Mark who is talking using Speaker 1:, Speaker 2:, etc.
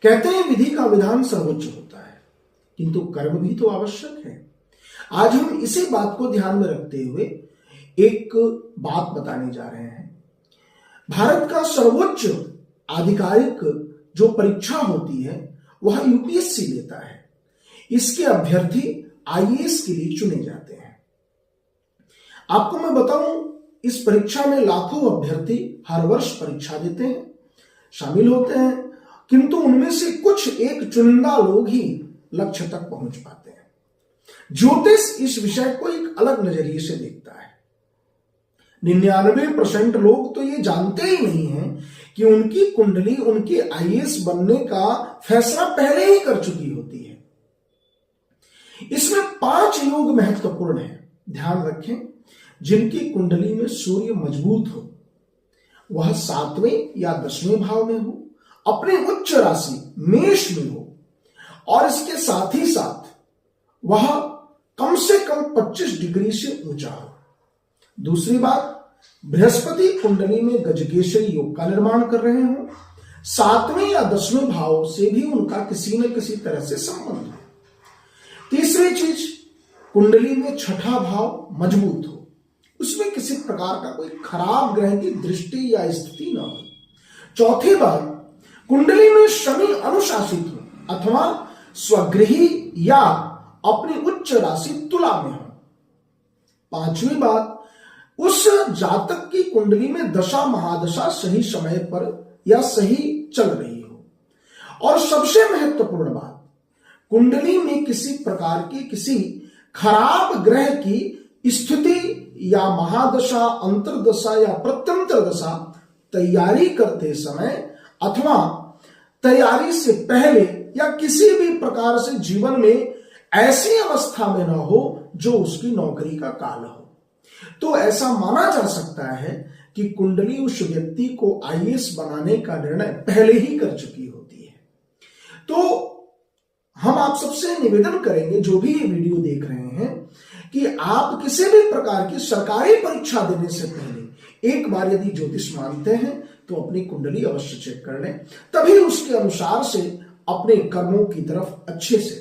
Speaker 1: कहते हैं विधि का विधान सर्वोच्च होता है, किंतु कर्म भी तो आवश्यक है। आज हम इसी बात को ध्यान में रखते हुए एक बात बताने जा रहे हैं। भारत का सर्वोच्च आधिकारिक जो परीक्षा होती है वह यूपीएससी लेता है। इसके अभ्यर्थी आईएएस के लिए चुने जाते हैं। आपको मैं बताऊं, इस परीक्षा में लाखों अभ्यर्थी हर वर्ष परीक्षा देते हैं, शामिल होते हैं, किंतु उनमें से कुछ एक चुनिंदा लोग ही लक्ष्य तक पहुंच पाते हैं। ज्योतिष इस विषय को एक अलग नजरिए से देखता है। 99% लोग तो ये जानते ही नहीं हैं कि उनकी कुंडली उनके आईएएस बनने का फैसला पहले ही कर चुकी होती है। इसमें 5 योग महत्वपूर्ण है, ध्यान रखें। जिनकी कुंडली में सूर्य मजबूत हो, वह 7वें या 10वें भाव में हो, अपने उच्च राशि मेष में हो, और इसके साथ ही साथ वह कम से कम 25 डिग्री से ऊंचा हो। दूसरी बात, बृहस्पति कुंडली में गजकेसरी योग का निर्माण कर रहे हो, 7वें या 10वें भाव से भी उनका किसी न किसी तरह से संबंध हो। तीसरी चीज, कुंडली में 6ठा भाव मजबूत हो, उसमें किसी प्रकार का कोई खराब ग्रह की दृष्टि या स्थिति न हो। चौथी बात, कुंडली में शनि अनुशासित हो अथवा स्वगृही या अपनी उच्च राशि तुला में हो। पांचवी बात, उस जातक की कुंडली में दशा महादशा सही समय पर या सही चल रही हो। और सबसे महत्वपूर्ण बात, कुंडली में किसी प्रकार की किसी खराब ग्रह की स्थिति या महादशा, अंतरदशा या प्रत्यंतर दशा तैयारी करते समय अथवा तैयारी से पहले या किसी भी प्रकार से जीवन में ऐसी अवस्था में ना हो जो उसकी नौकरी का काल हो, तो ऐसा माना जा सकता है कि कुंडली उस व्यक्ति को आईएएस बनाने का निर्णय पहले ही कर चुकी होती है। तो हम आप सबसे निवेदन करेंगे, जो भी ये वीडियो देख रहे हैं, कि आप किसी भी प्रकार की सरकारी परीक्षा देने से पहले एक बार यदि ज्योतिष मानते हैं तो अपनी कुंडली अवश्य चेक कर लें, तभी उसके अनुसार से अपने कर्मों की तरफ अच्छे से